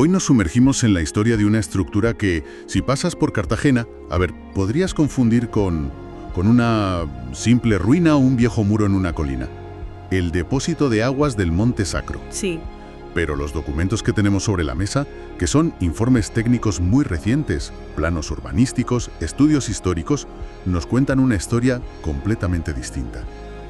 Hoy nos sumergimos en la historia de una estructura que, si pasas por Cartagena, podrías confundir con una simple ruina o un viejo muro en una colina. El depósito de aguas del Monte Sacro. Sí. Pero los documentos que tenemos sobre la mesa, que son informes técnicos muy recientes, planos urbanísticos, estudios históricos, nos cuentan una historia completamente distinta.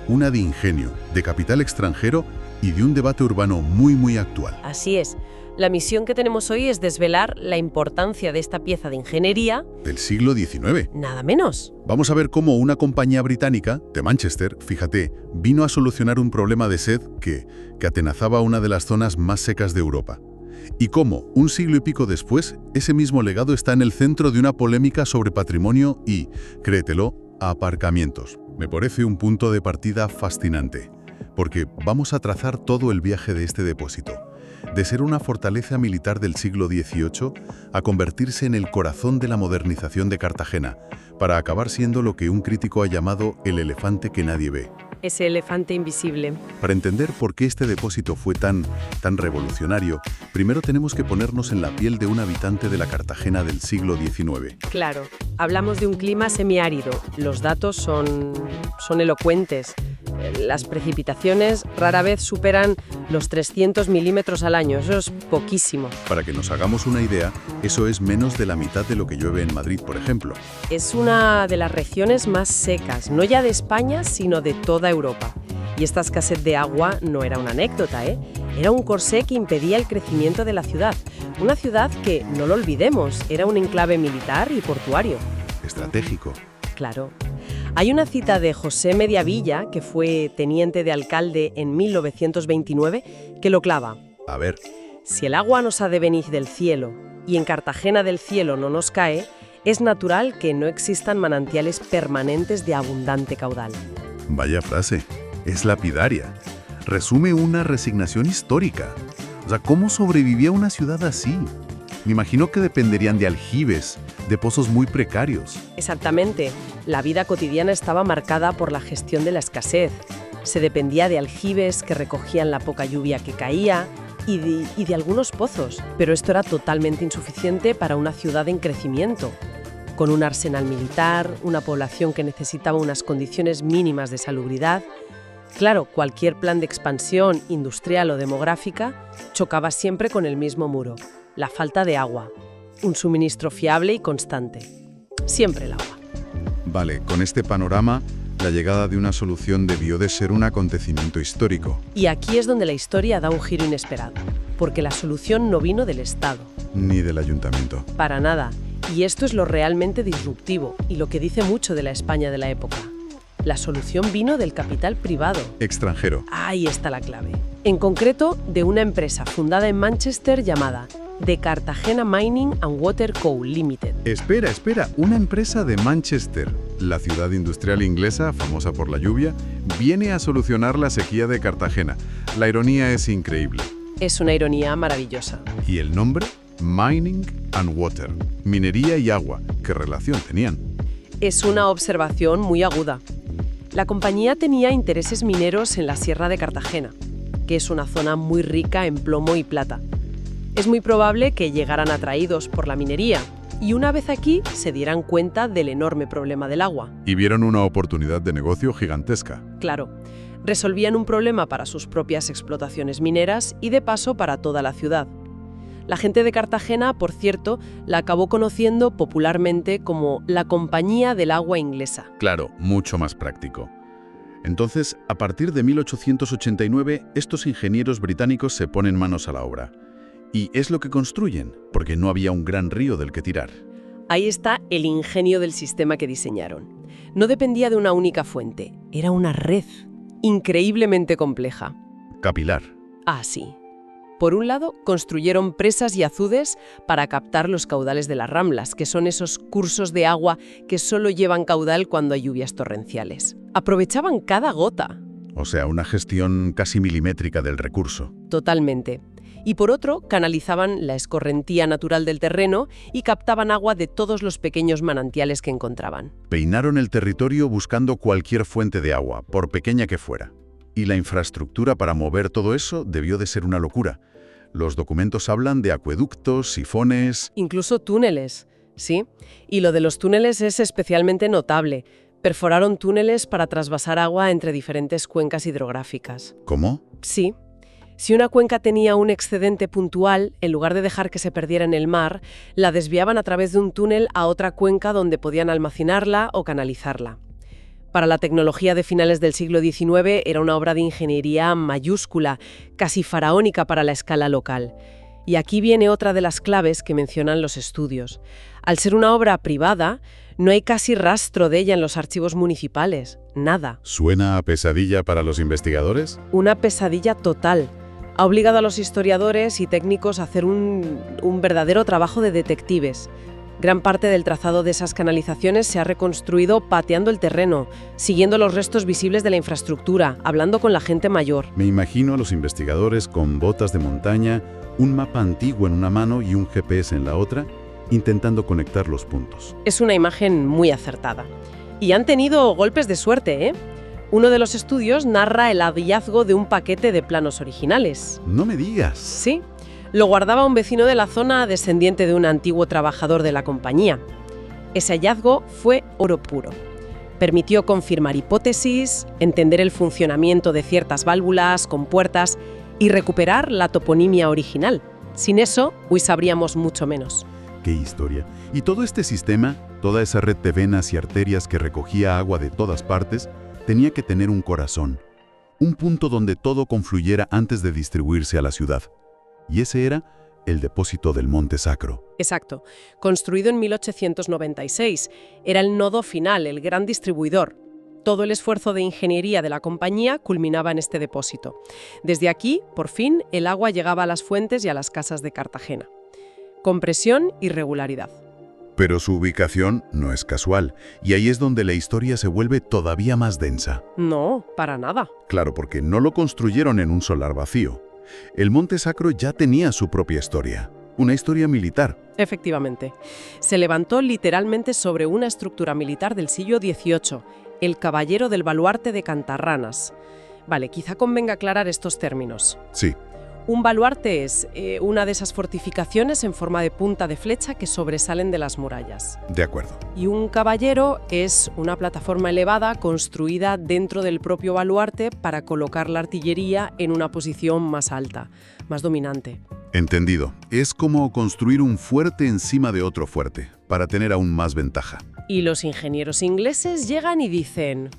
Una de ingenio, de capital extranjero y de un debate urbano muy actual. Así es. La misión que tenemos hoy es desvelar la importancia de esta pieza de ingeniería Del siglo XIX. nada menos. Vamos a ver cómo una compañía británica, de Manchester, fíjate, vino a solucionar un problema de sed que atenazaba una de las zonas más secas de Europa. Y cómo, un siglo y pico después, ese mismo legado está en el centro de una polémica sobre patrimonio y, créetelo, aparcamientos. Me parece un punto de partida fascinante, porque vamos a trazar todo el viaje de este depósito. De ser una fortaleza militar del siglo XVIII a convertirse en el corazón de la modernización de Cartagena, para acabar siendo lo que un crítico ha llamado el elefante que nadie ve. Ese elefante invisible. Para entender por qué este depósito fue tan revolucionario, primero tenemos que ponernos en la piel de un habitante de la Cartagena del siglo XIX. Claro, hablamos de un clima semiárido. Los datos son elocuentes. Las precipitaciones rara vez superan los 300 milímetros al año. Eso es poquísimo. Para que nos hagamos una idea, eso es menos de la mitad de lo que llueve en Madrid, por ejemplo. Es una de las regiones más secas, no ya de España, sino de toda Europa. Y esta escasez de agua no era una anécdota, ¿eh? Era un corsé que impedía el crecimiento de la ciudad. Una ciudad que, no lo olvidemos, era un enclave militar y portuario. Estratégico. Claro. Hay una cita de José Mediavilla, que fue teniente de alcalde en 1929, que lo clava. A ver, Si el agua nos ha de venir del cielo, y en Cartagena del cielo no nos cae, es natural que no existan manantiales permanentes de abundante caudal. vaya frase. Es lapidaria. Resume una resignación histórica. O sea, ¿cómo sobrevivía una ciudad así? Me imagino que dependerían de aljibes, de pozos muy precarios. Exactamente. La vida cotidiana estaba marcada por la gestión de la escasez. Se dependía de aljibes que recogían la poca lluvia que caía y de algunos pozos. Pero esto era totalmente insuficiente para una ciudad en crecimiento. Con un arsenal militar, una población que necesitaba unas condiciones mínimas de salubridad. Claro, cualquier plan de expansión industrial o demográfica chocaba siempre con el mismo muro: la falta de agua. Un suministro fiable y constante. Siempre el agua. Vale, con este panorama, la llegada de una solución debió de ser un acontecimiento histórico. Y aquí es donde la historia da un giro inesperado, porque la solución no vino del Estado. Ni del ayuntamiento. Para nada. Y esto es lo realmente disruptivo y lo que dice mucho de la España de la época. La solución vino del capital privado. Extranjero. Ahí está la clave. En concreto, de una empresa fundada en Manchester llamada The Cartagena Mining and Water Co. Limited. Espera, una empresa de Manchester, la ciudad industrial inglesa famosa por la lluvia, viene a solucionar la sequía de Cartagena. La ironía es increíble. Es una ironía maravillosa. ¿Y el nombre? Mining and Water. Minería y agua. ¿Qué relación tenían? Es una observación muy aguda. La compañía tenía intereses mineros en la Sierra de Cartagena, que es una zona muy rica en plomo y plata. Es muy probable que llegaran atraídos por la minería y una vez aquí se dieran cuenta del enorme problema del agua. Y vieron una oportunidad de negocio gigantesca. Claro, resolvían un problema para sus propias explotaciones mineras y de paso para toda la ciudad. La gente de Cartagena, por cierto, la acabó conociendo popularmente como la Compañía del Agua Inglesa. Claro, mucho más práctico. Entonces, a partir de 1889, estos ingenieros británicos se ponen manos a la obra. Y es lo que construyen, porque no había un gran río del que tirar. Ahí está el ingenio del sistema que diseñaron. No dependía de una única fuente, era una red increíblemente compleja. Capilar. Ah, sí. Por un lado, construyeron presas y azudes para captar los caudales de las ramblas, que son esos cursos de agua que solo llevan caudal cuando hay lluvias torrenciales. Aprovechaban cada gota. O sea, una gestión casi milimétrica del recurso. Totalmente. Y por otro, canalizaban la escorrentía natural del terreno y captaban agua de todos los pequeños manantiales que encontraban. Peinaron el territorio buscando cualquier fuente de agua, por pequeña que fuera. Y la infraestructura para mover todo eso debió de ser una locura. Los documentos hablan de acueductos, sifones... Incluso túneles, ¿sí? Y lo de los túneles es especialmente notable. Perforaron túneles para trasvasar agua entre diferentes cuencas hidrográficas. ¿Cómo? Sí. Si una cuenca tenía un excedente puntual, en lugar de dejar que se perdiera en el mar, la desviaban a través de un túnel a otra cuenca donde podían almacenarla o canalizarla. Para la tecnología de finales del siglo XIX era una obra de ingeniería mayúscula, casi faraónica para la escala local. Y aquí viene otra de las claves que mencionan los estudios. Al ser una obra privada, no hay casi rastro de ella en los archivos municipales. Nada. ¿Suena a pesadilla para los investigadores? Una pesadilla total. Ha obligado a los historiadores y técnicos a hacer un verdadero trabajo de detectives. Gran parte del trazado de esas canalizaciones se ha reconstruido pateando el terreno, siguiendo los restos visibles de la infraestructura, hablando con la gente mayor. Me imagino a los investigadores con botas de montaña, un mapa antiguo en una mano y un GPS en la otra, intentando conectar los puntos. Es una imagen muy acertada. Y han tenido golpes de suerte, ¿eh? Uno de los estudios narra el hallazgo de un paquete de planos originales. ¡No me digas! Sí. Lo guardaba un vecino de la zona, descendiente de un antiguo trabajador de la compañía. Ese hallazgo fue oro puro. Permitió confirmar hipótesis, entender el funcionamiento de ciertas válvulas, compuertas y recuperar la toponimia original. Sin eso, hoy sabríamos mucho menos. ¡Qué historia! Y todo este sistema, toda esa red de venas y arterias que recogía agua de todas partes, tenía que tener un corazón, un punto donde todo confluyera antes de distribuirse a la ciudad. Y ese era el depósito del Monte Sacro. Exacto. Construido en 1896, era el nodo final, el gran distribuidor. Todo el esfuerzo de ingeniería de la compañía culminaba en este depósito. Desde aquí, por fin, el agua llegaba a las fuentes y a las casas de Cartagena. Con presión y regularidad. Pero su ubicación no es casual, y ahí es donde la historia se vuelve todavía más densa. No, para nada. Claro, porque no lo construyeron en un solar vacío. El Monte Sacro ya tenía su propia historia, una historia militar. Efectivamente. Se levantó literalmente sobre una estructura militar del siglo XVIII, el Caballero del Baluarte de Cantarranas. Vale, quizá convenga aclarar estos términos. Sí. Un baluarte es una de esas fortificaciones en forma de punta de flecha que sobresalen de las murallas. De acuerdo. Y un caballero es una plataforma elevada construida dentro del propio baluarte para colocar la artillería en una posición más alta, más dominante. Entendido. Es como construir un fuerte encima de otro fuerte, para tener aún más ventaja. Y los ingenieros ingleses llegan y dicen: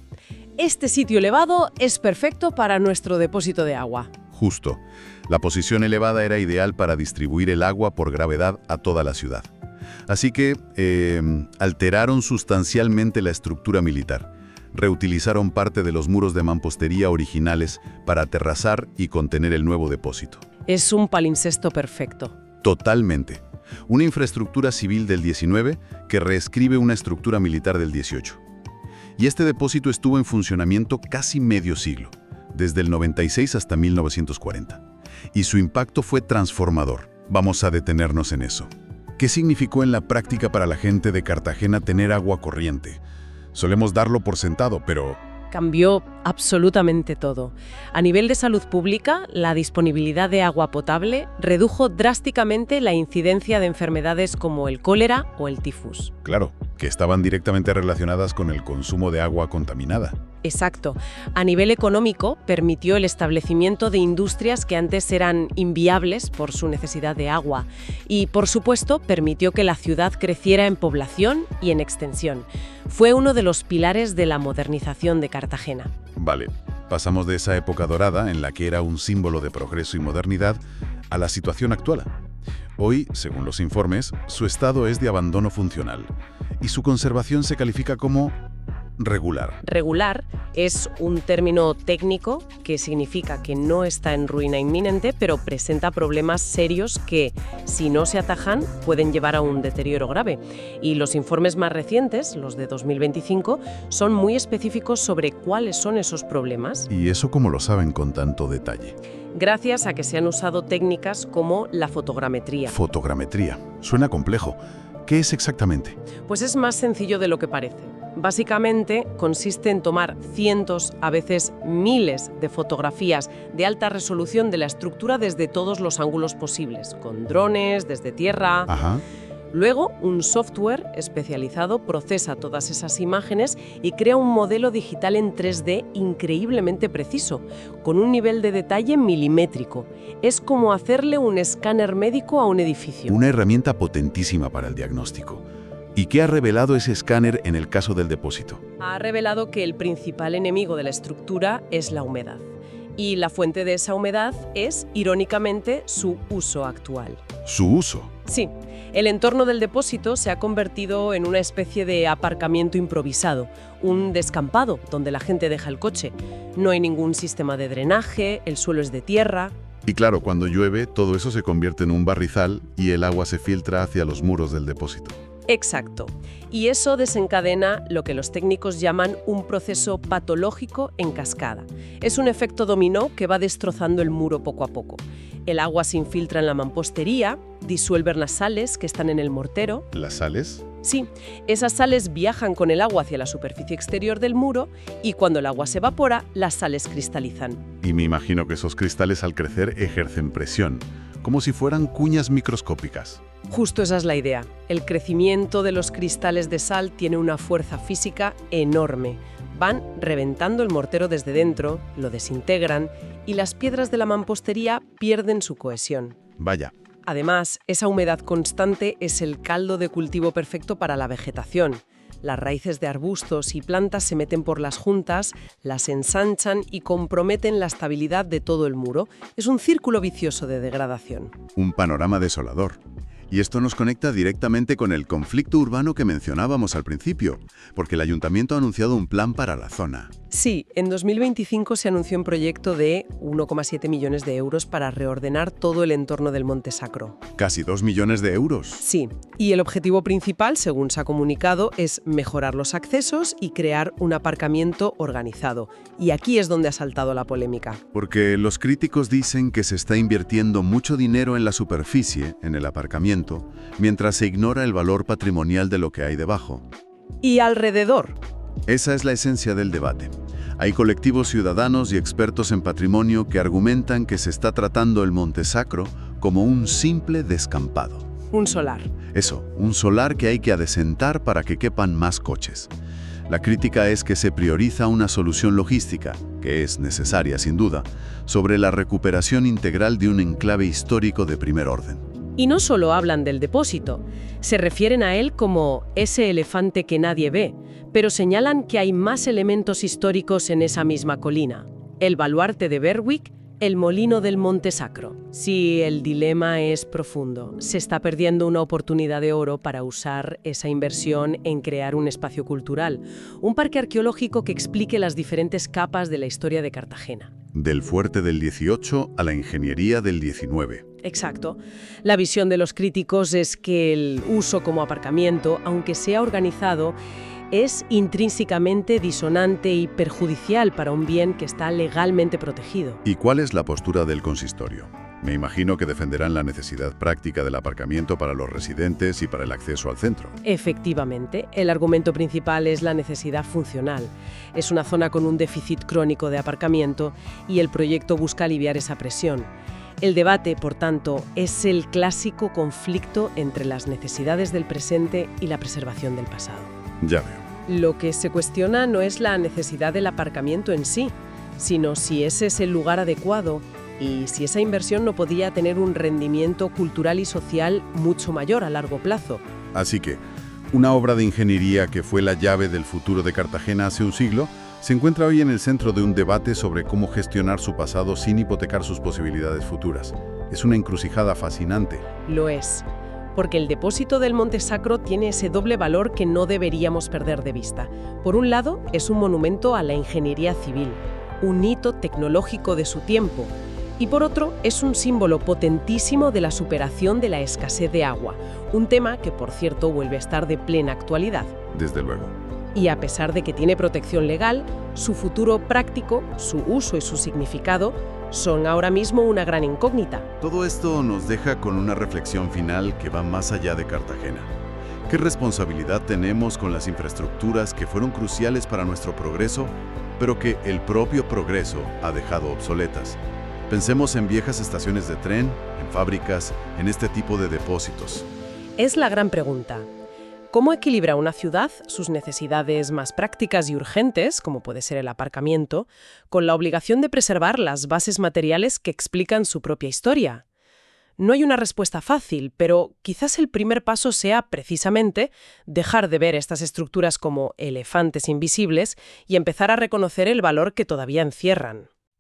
este sitio elevado es perfecto para nuestro depósito de agua. Justo. La posición elevada era ideal para distribuir el agua por gravedad a toda la ciudad. Así que alteraron sustancialmente la estructura militar. Reutilizaron parte de los muros de mampostería originales para aterrazar y contener el nuevo depósito. Es un palincesto perfecto. Totalmente. Una infraestructura civil del 19 que reescribe una estructura militar del 18. Y este depósito estuvo en funcionamiento casi medio siglo, desde el 96 hasta 1940. Y su impacto fue transformador. Vamos a detenernos en eso. ¿Qué significó en la práctica para la gente de Cartagena tener agua corriente? Solemos darlo por sentado, pero... Cambió absolutamente todo. A nivel de salud pública, la disponibilidad de agua potable redujo drásticamente la incidencia de enfermedades como el cólera o el tifus. Claro, que estaban directamente relacionadas con el consumo de agua contaminada. Exacto. A nivel económico, permitió el establecimiento de industrias que antes eran inviables por su necesidad de agua. Y, por supuesto, permitió que la ciudad creciera en población y en extensión. Fue uno de los pilares de la modernización de Cartagena. Vale, pasamos de esa época dorada, en la que era un símbolo de progreso y modernidad, a la situación actual. Hoy, según los informes, su estado es de abandono funcional y su conservación se califica como regular. Regular es un término técnico que significa que no está en ruina inminente, pero presenta problemas serios que, si no se atajan, pueden llevar a un deterioro grave. Y los informes más recientes, los de 2025, son muy específicos sobre cuáles son esos problemas. ¿Y eso cómo lo saben con tanto detalle? Gracias a que se han usado técnicas como la fotogrametría. Fotogrametría. Suena complejo. ¿Qué es exactamente? Pues es más sencillo de lo que parece. Básicamente consiste en tomar cientos, a veces miles de fotografías de alta resolución de la estructura desde todos los ángulos posibles, con drones, desde tierra. Ajá. Luego, un software especializado procesa todas esas imágenes y crea un modelo digital en 3D increíblemente preciso, con un nivel de detalle milimétrico. Es como hacerle un escáner médico a un edificio. Una herramienta potentísima para el diagnóstico. ¿Y qué ha revelado ese escáner en el caso del depósito? Ha revelado que el principal enemigo de la estructura es la humedad. Y la fuente de esa humedad es, irónicamente, su uso actual. Su uso. Sí, el entorno del depósito se ha convertido en una especie de aparcamiento improvisado, un descampado donde la gente deja el coche. No hay ningún sistema de drenaje, el suelo es de tierra. Y claro, cuando llueve, todo eso se convierte en un barrizal y el agua se filtra hacia los muros del depósito. Exacto. Y eso desencadena lo que los técnicos llaman un proceso patológico en cascada. Es un efecto dominó que va destrozando el muro poco a poco. El agua se infiltra en la mampostería, disuelve las sales que están en el mortero. ¿Las sales? Sí, esas sales viajan con el agua hacia la superficie exterior del muro y cuando el agua se evapora, las sales cristalizan. Y me imagino que esos cristales al crecer ejercen presión, como si fueran cuñas microscópicas. Justo esa es la idea. El crecimiento de los cristales de sal tiene una fuerza física enorme. Van reventando el mortero desde dentro, lo desintegran y las piedras de la mampostería pierden su cohesión. Vaya. Además, esa humedad constante es el caldo de cultivo perfecto para la vegetación. Las raíces de arbustos y plantas se meten por las juntas, las ensanchan y comprometen la estabilidad de todo el muro. Es un círculo vicioso de degradación. Un panorama desolador. Y esto nos conecta directamente con el conflicto urbano que mencionábamos al principio, porque el ayuntamiento ha anunciado un plan para la zona. Sí, en 2025 se anunció un proyecto de 1,7 millones de euros para reordenar todo el entorno del Monte Sacro. Casi 2 millones de euros. Sí, y el objetivo principal, según se ha comunicado, es mejorar los accesos y crear un aparcamiento organizado. Y aquí es donde ha saltado la polémica. Porque los críticos dicen que se está invirtiendo mucho dinero en la superficie, en el aparcamiento, mientras se ignora el valor patrimonial de lo que hay debajo. Y alrededor. Esa es la esencia del debate. Hay colectivos ciudadanos y expertos en patrimonio que argumentan que se está tratando el Monte Sacro como un simple descampado. Un solar. Eso, un solar que hay que adecentar para que quepan más coches. La crítica es que se prioriza una solución logística, que es necesaria sin duda, sobre la recuperación integral de un enclave histórico de primer orden. Y no solo hablan del depósito, se refieren a él como ese elefante que nadie ve, pero señalan que hay más elementos históricos en esa misma colina. El baluarte de Berwick, el molino del Monte Sacro. Sí, el dilema es profundo. Se está perdiendo una oportunidad de oro para usar esa inversión en crear un espacio cultural, un parque arqueológico que explique las diferentes capas de la historia de Cartagena. Del fuerte del 18 a la ingeniería del 19. Exacto. La visión de los críticos es que el uso como aparcamiento, aunque sea organizado, es intrínsecamente disonante y perjudicial para un bien que está legalmente protegido. ¿Y cuál es la postura del consistorio? Me imagino que defenderán la necesidad práctica del aparcamiento para los residentes y para el acceso al centro. Efectivamente, el argumento principal es la necesidad funcional. Es una zona con un déficit crónico de aparcamiento y el proyecto busca aliviar esa presión. El debate, por tanto, es el clásico conflicto entre las necesidades del presente y la preservación del pasado. Ya veo. Lo que se cuestiona no es la necesidad del aparcamiento en sí, sino si ese es el lugar adecuado y si esa inversión no podría tener un rendimiento cultural y social mucho mayor a largo plazo. Así que, una obra de ingeniería que fue la llave del futuro de Cartagena hace un siglo, se encuentra hoy en el centro de un debate sobre cómo gestionar su pasado sin hipotecar sus posibilidades futuras. Es una encrucijada fascinante. Lo es, porque el depósito del Monte Sacro tiene ese doble valor que no deberíamos perder de vista. Por un lado, es un monumento a la ingeniería civil, un hito tecnológico de su tiempo, y por otro, es un símbolo potentísimo de la superación de la escasez de agua, un tema que, por cierto, vuelve a estar de plena actualidad. Desde luego. Y a pesar de que tiene protección legal, su futuro práctico, su uso y su significado son ahora mismo una gran incógnita. Todo esto nos deja con una reflexión final que va más allá de Cartagena. ¿Qué responsabilidad tenemos con las infraestructuras que fueron cruciales para nuestro progreso, pero que el propio progreso ha dejado obsoletas? Pensemos en viejas estaciones de tren, en fábricas, en este tipo de depósitos. Es la gran pregunta. ¿Cómo equilibra una ciudad sus necesidades más prácticas y urgentes, como puede ser el aparcamiento, con la obligación de preservar las bases materiales que explican su propia historia? No hay una respuesta fácil, pero quizás el primer paso sea precisamente dejar de ver estas estructuras como elefantes invisibles y empezar a reconocer el valor que todavía encierran.